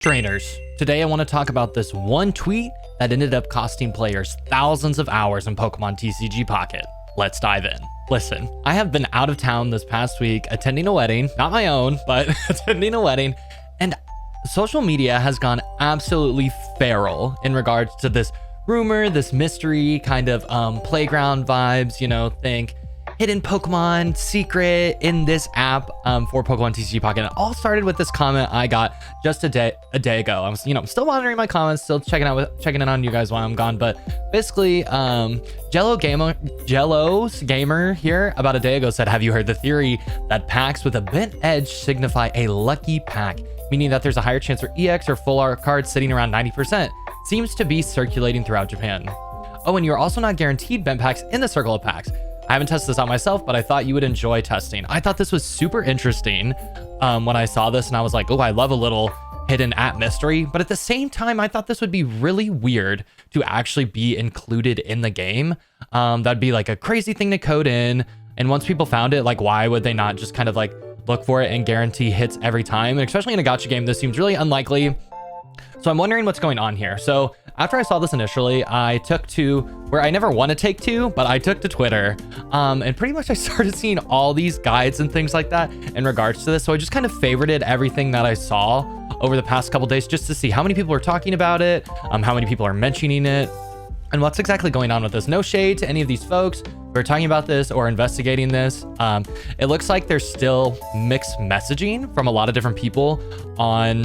Trainers, today I want to talk about this one tweet that ended up costing players thousands of hours in Pokemon TCG Pocket. Let's dive in. Listen, I have been out of town this past week attending a wedding, not my own, but attending a wedding, and social media has gone absolutely feral in regards to this rumor, this mystery kind of playground vibes, think hidden Pokemon secret in this app for Pokemon TCG Pocket. It all started with this comment I got just a day ago. I'm still monitoring my comments, still checking in on you guys while I'm gone. But basically, Jello's Gamer here about a day ago said, "Have you heard the theory that packs with a bent edge signify a lucky pack, meaning that there's a higher chance for EX or full art cards sitting around 90%? Seems to be circulating throughout Japan. Oh, and you're also not guaranteed bent packs in the circle of packs. I haven't tested this out myself, but I thought you would enjoy testing." I thought this was super interesting when I saw this, and I was like, oh, I love a little hidden app mystery. But at the same time, I thought this would be really weird to actually be included in the game. That'd be like a crazy thing to code in. And once people found it, like, why would they not just kind of like look for it and guarantee hits every time? And especially in a gacha game, this seems really unlikely. So I'm wondering what's going on here. So after I saw this initially, I took to where I never want to take to, but I took to Twitter. And pretty much I started seeing all these guides and things like that in regards to this. So I just kind of favorited everything that I saw over the past couple days just to see how many people are talking about it, how many people are mentioning it, and what's exactly going on with this. No shade to any of these folks who are talking about this or investigating this. It looks like there's still mixed messaging from a lot of different people on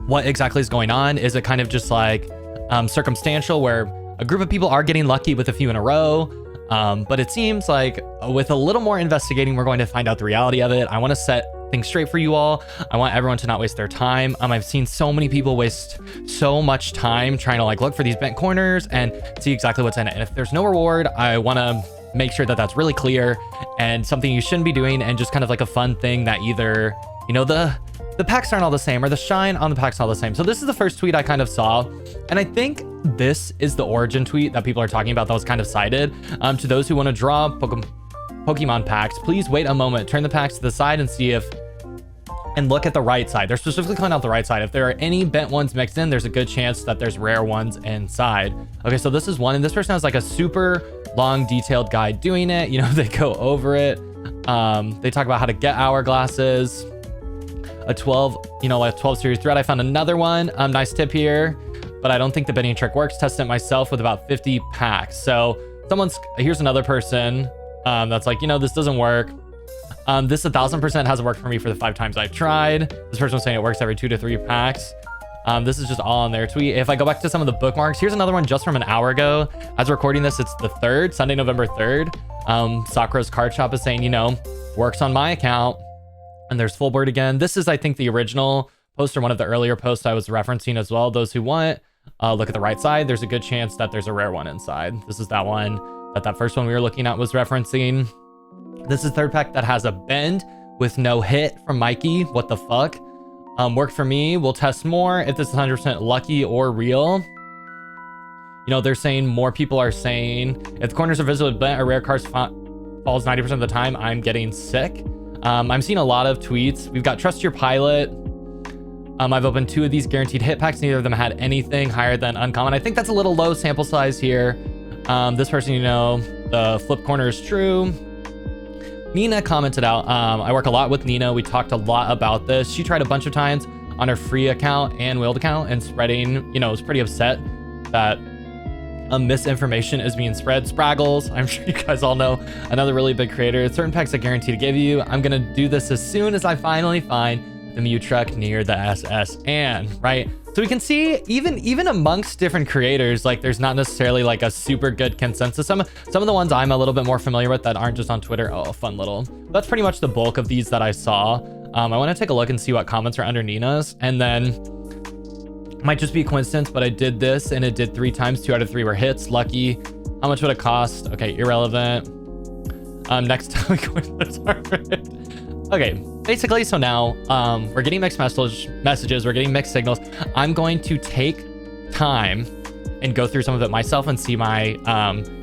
what exactly is going on. Is it kind of just like circumstantial where a group of people are getting lucky with a few in a row? But it seems like with a little more investigating, we're going to find out the reality of it. I want to set things straight for you all. I want everyone to not waste their time. I've seen so many people waste so much time trying to like look for these bent corners and see exactly what's in it. And if there's no reward, I want to make sure that that's really clear and something you shouldn't be doing, and just kind of like a fun thing that either, the packs aren't all the same, or the shine on the packs all the same. So this is the first tweet I kind of saw, and I think this is the origin tweet that people are talking about that was kind of cited. To those who want to draw Pokemon packs, please wait a moment, turn the packs to the side and look at the right side. They're specifically calling out the right side. If there are any bent ones mixed in, there's a good chance that there's rare ones inside. Okay, so this is one, and this person has like a super long detailed guide doing it. They go over it. They talk about how to get hourglasses. A 12 series thread. I found another one. Nice tip here, but I don't think the bending trick works. Tested it myself with about 50 packs. So here's another person that's like, this doesn't work. This 1000% hasn't worked for me for the 5 times I've tried. This person was saying it works every 2 to 3 packs. This is just all in their tweet. If I go back to some of the bookmarks, here's another one just from an hour ago. As recording this, it's the 3rd, Sunday, November 3rd. Sakura's card shop is saying, works on my account. And there's full board again. This is, I think, the original post, or one of the earlier posts I was referencing as well. Those who want, look at the right side. There's a good chance that there's a rare one inside. This is that one that first one we were looking at was referencing. This is third pack that has a bend with no hit from Mikey. What the fuck? Worked for me. We'll test more if this is 100% lucky or real. They're saying more people are saying if the corners are visible with bent or rare cards falls 90% of the time, I'm getting sick. I'm seeing a lot of tweets. We've got Trust Your Pilot. I've opened 2 of these guaranteed hit packs. Neither of them had anything higher than uncommon. I think that's a little low sample size here. This person, the flip corner is true. Nina commented out, I work a lot with Nina. We talked a lot about this. She tried a bunch of times on her free account and wheeled account, and spreading, was pretty upset that misinformation is being spread. Spraggles, I'm sure you guys all know, another really big creator. Certain packs I guarantee to give you. I'm gonna do this as soon as I finally find the Mew truck near the SSN, right? So we can see even amongst different creators, like there's not necessarily like a super good consensus. Some of the ones I'm a little bit more familiar with that aren't just on Twitter. Oh, fun little. That's pretty much the bulk of these that I saw. I want to take a look and see what comments are under Nina's, and then might just be a coincidence, but I did this and it did 3 times. 2 out of 3 were hits. Lucky. How much would it cost? Okay, irrelevant. Next time we go into the target. Okay, basically, so now we're getting mixed messages. We're getting mixed signals. I'm going to take time and go through some of it myself and see my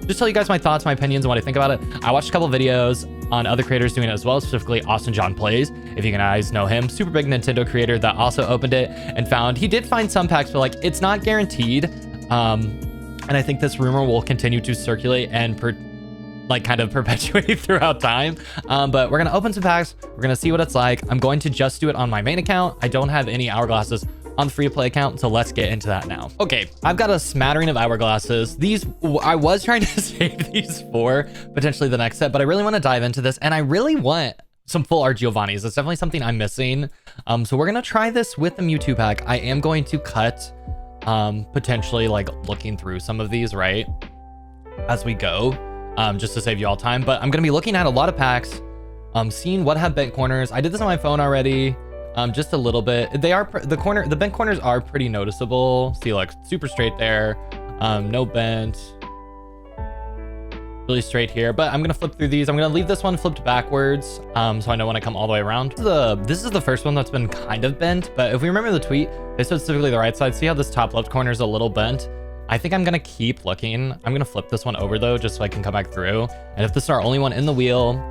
just tell you guys my thoughts, my opinions, and what I think about it. I watched a couple videos. on other creators doing it as well, specifically Austin John Plays, if you guys know him. Super big Nintendo creator that also opened it and found, he did find some packs, but like it's not guaranteed. And I think this rumor will continue to circulate and kind of perpetuate throughout time. But we're gonna open some packs. We're gonna see what it's like. I'm going to just do it on my main account. I don't have any hourglasses on the free to play account, so let's get into that now. Okay, I've got a smattering of hourglasses. These, I was trying to save these for potentially the next set, but I really want to dive into this, and I really want some full art Giovanni's. It's definitely something I'm missing. So we're gonna try this with the Mewtwo pack. I am going to cut potentially like looking through some of these right as we go, just to save you all time. But I'm gonna be looking at a lot of packs, seeing what have bent corners. I did this on my phone already, just a little bit. They are the bent corners are pretty noticeable. See, like super straight there, no bent, really straight here. But I'm gonna flip through these. I'm gonna leave this one flipped backwards, so I know when I come all the way around. This is the first one that's been kind of bent, but if we remember the tweet, they said specifically the right side. See how this top left corner is a little bent? I think I'm gonna keep looking. I'm gonna flip this one over though, just so I can come back through. And if this is our only one in the wheel,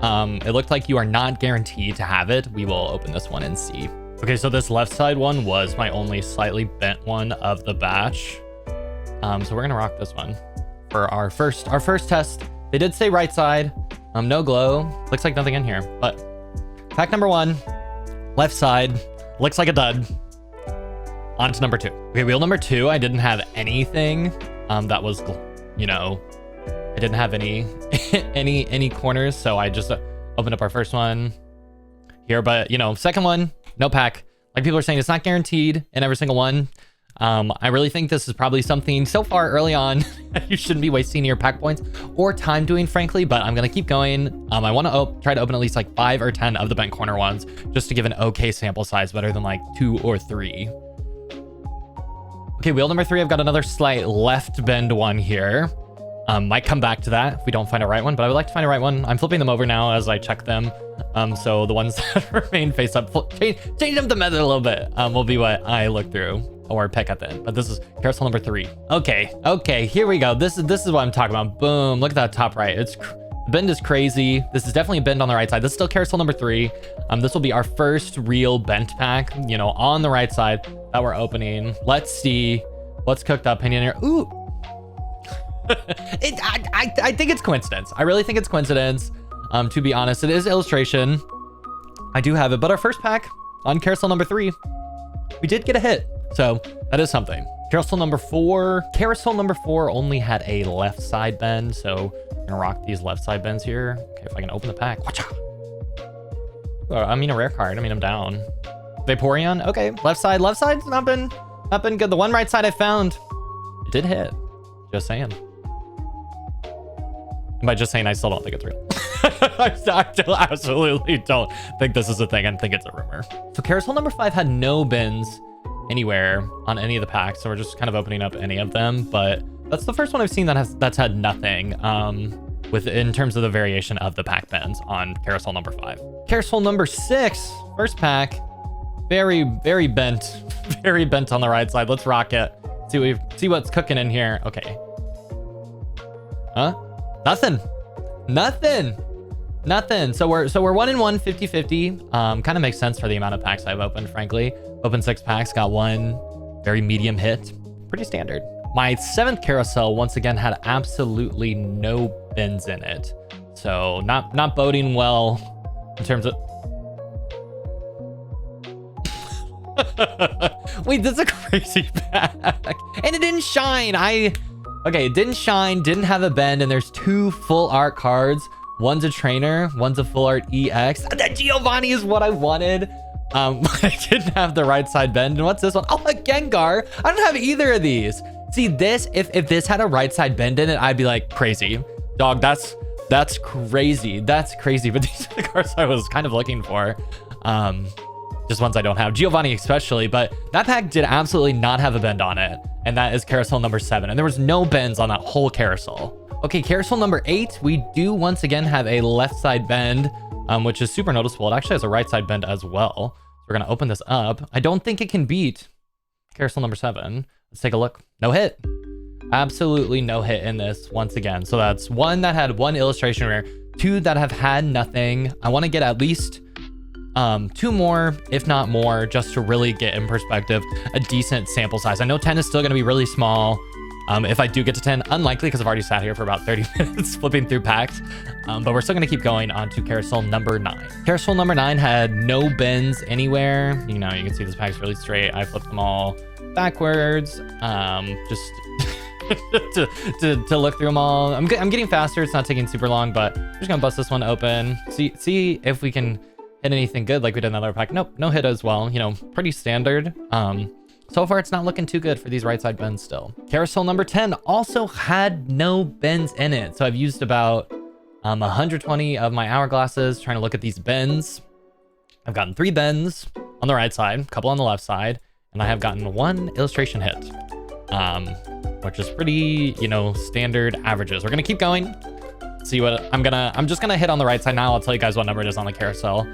it looked like you are not guaranteed to have it. We will open this one and see. Okay, so this left side one was my only slightly bent one of the batch. So we're gonna rock this one for our first test. They did say right side, no glow. Looks like nothing in here, but pack number 1, left side, looks like a dud. On to number 2. Okay, wheel number 2, I didn't have anything that was, you know, I didn't have any any corners, so I just opened up our first one here. But, you know, second one, no pack. Like people are saying, it's not guaranteed in every single one. I really think this is probably something so far early on you shouldn't be wasting your pack points or time doing, frankly, but I'm gonna keep going. I want to try to open at least like 5 or 10 of the bent corner ones just to give an okay sample size, better than like 2 or 3. Okay, wheel number 3, I've got another slight left bend one here. Might come back to that if we don't find a right one, but I would like to find a right one. I'm flipping them over now as I check them. So the ones that remain face up, change up the method a little bit, will be what I look through or pick at the end. But this is carousel number 3. Okay, here we go. This is what I'm talking about. Boom, look at that top right. The bend is crazy. This is definitely a bend on the right side. This is still carousel number 3. This will be our first real bent pack, you know, on the right side that we're opening. Let's see what's cooked up in here. Ooh. I think it's coincidence. I really think it's coincidence. To be honest, it is illustration. I do have it, but our first pack on carousel number 3, we did get a hit. So that is something. Carousel number 4 only had a left side bend. So I'm gonna rock these left side bends here. Okay, if I can open the pack. Watcha. Oh, I mean a rare card. I mean I'm down. Vaporeon. Okay, left side's not been good. The one right side I found, it did hit. Just saying. And by just saying, I still don't think it's real. I absolutely don't think this is a thing. I think it's a rumor. So carousel number 5 had no bends anywhere on any of the packs, so we're just kind of opening up any of them. But that's the first one I've seen that's had nothing in terms of the variation of the pack bends on carousel number 5. Carousel number 6, first pack, very bent, very bent on the right side. Let's rock it. See what's cooking in here. Okay. Huh? Nothing. So we're 1-in-1, 50-50. Kind of makes sense for the amount of packs I've opened, frankly. Opened 6 packs, got 1 very medium hit. Pretty standard. My 7th carousel once again had absolutely no bends in it. So not boding well in terms of wait, this is a crazy pack. And it didn't shine. Okay, it didn't shine, didn't have a bend, and there's 2 full art cards. One's a trainer, one's a full art EX. That Giovanni is what I wanted. But I didn't have the right side bend. And what's this one? Oh, a Gengar. I don't have either of these. See, this, if this had a right side bend in it, I'd be like, crazy. Dog, that's crazy. That's crazy. But these are the cards I was kind of looking for. Just ones I don't have. Giovanni especially, but that pack did absolutely not have a bend on it. And that is carousel number 7. And there was no bends on that whole carousel. Okay, carousel number 8, we do once again have a left side bend, which is super noticeable. It actually has a right side bend as well. So we're gonna open this up. I don't think it can beat carousel number 7. Let's take a look. No hit. Absolutely no hit in this once again. So that's 1 that had 1 illustration rare, 2 that have had nothing. I want to get at least 2 more, if not more, just to really get in perspective a decent sample size. I know 10 is still going to be really small. If I do get to 10, unlikely because I've already sat here for about 30 minutes flipping through packs. But we're still going to keep going on to carousel number 9. Carousel number 9 had no bins anywhere. You know, you can see this pack's really straight. I flipped them all backwards, just to look through them all. I'm getting faster. It's not taking super long, but I'm just going to bust this one open. See if we can hit anything good like we did in another pack. Nope, no hit as well. You know, pretty standard. So far, it's not looking too good for these right side bins still. Carousel number 10 also had no bins in it. So I've used about 120 of my hourglasses trying to look at these bins. I've gotten 3 bins on the right side, a couple on the left side, and I have gotten 1 illustration hit, which is pretty, you know, standard averages. We're gonna keep going. See what I'm just gonna hit on the right side now. I'll tell you guys what number it is on the carousel,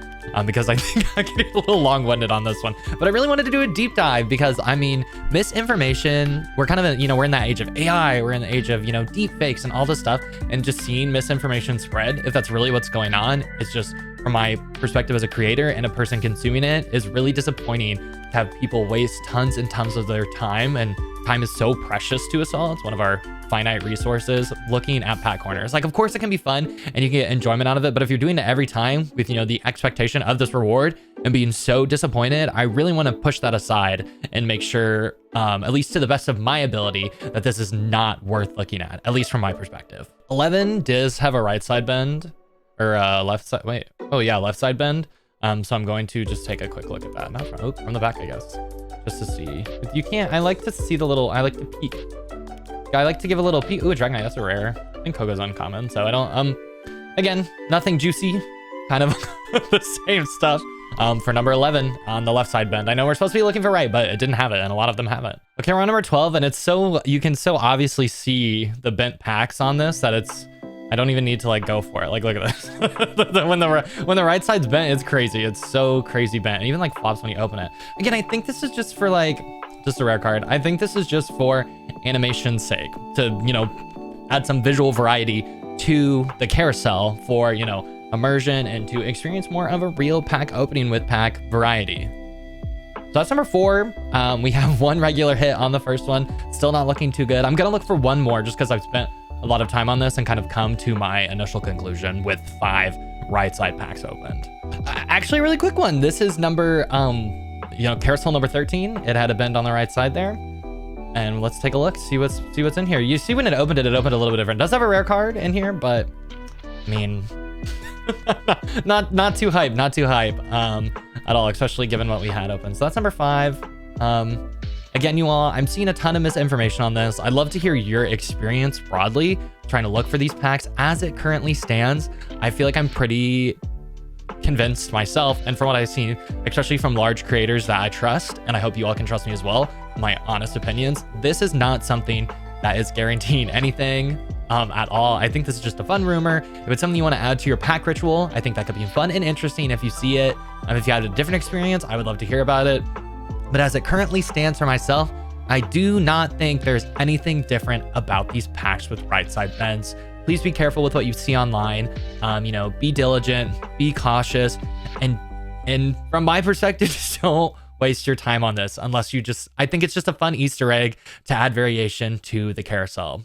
because I think I'm getting a little long-winded on this one, but I really wanted to do a deep dive because I mean, misinformation, we're kind of, you know, we're in that age of AI, we're in the age of, you know, deep fakes and all this stuff, and just seeing misinformation spread, if that's really what's going on, it's just, from my perspective as a creator and a person consuming it, is really disappointing to have people waste tons and tons of their time, and time is so precious to us all. It's one of our finite resources, looking at pack corners. Like, of course it can be fun and you can get enjoyment out of it, but if you're doing it every time with, you know, the expectation of this reward and being so disappointed, I really want to push that aside and make sure, at least to the best of my ability, that this is not worth looking at least from my perspective. 11 does have a right side bend, or left side, wait, oh yeah, left side bend. So I'm going to just take a quick look at that. Not from the back, I guess, just to see. You can't, I like to see the little, I like to peek. I like to give a little peek. Ooh, a Dragonite, that's a rare. I think Koga's uncommon, so I don't, again, nothing juicy, kind of the same stuff. For number 11 on the left side bend. I know we're supposed to be looking for right, but it didn't have it, and a lot of them have it. Okay, we're on number 12, and it's so, you can so obviously see the bent packs on this that it's, I don't even need to like go for it. Like, look at this. when the right side's bent, it's crazy. It's so crazy bent. It even like flops when you open it. Again, I think this is just for like, just a rare card. I think this is just for animation's sake, to, you know, add some visual variety to the carousel for, you know, immersion and to experience more of a real pack opening with pack variety. So that's number 4. We have 1 regular hit on the first one. Still not looking too good. I'm gonna look for 1 more just because I've spent a lot of time on this and kind of come to my initial conclusion with 5 right side packs opened. Actually, a really quick one. This is number, you know, carousel number 13. It had a bend on the right side there. And let's take a look, see what's in here. You see when it opened a little bit different. It does have a rare card in here, but I mean, not too hype at all, especially given what we had open. So that's number 5. Again, you all, I'm seeing a ton of misinformation on this. I'd love to hear your experience broadly trying to look for these packs as it currently stands. I feel like I'm pretty convinced myself, and from what I've seen, especially from large creators that I trust, and I hope you all can trust me as well, my honest opinions, this is not something that is guaranteeing anything at all. I think this is just a fun rumor. If it's something you want to add to your pack ritual, I think that could be fun and interesting if you see it. If you had a different experience, I would love to hear about it. But as it currently stands for myself, I do not think there's anything different about these packs with right side bends. Please be careful with what you see online. You know, be diligent, be cautious, and from my perspective, just don't waste your time on this unless you just, I think it's just a fun Easter egg to add variation to the carousel.